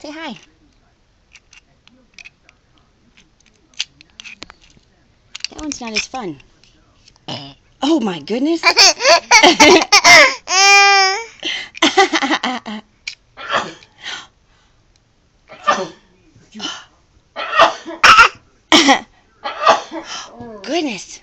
Say hi. That one's not as fun. Oh my goodness. Goodness.